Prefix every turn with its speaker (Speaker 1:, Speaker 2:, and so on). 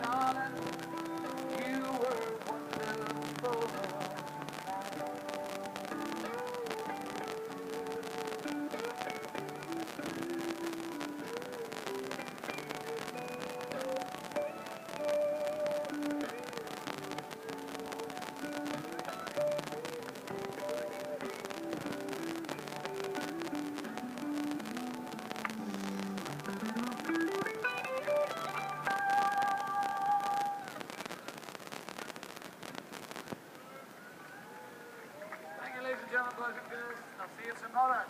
Speaker 1: darling, you were wonderful. Thank you, ladies and gentlemen, boys and girls. I'll see you tomorrow.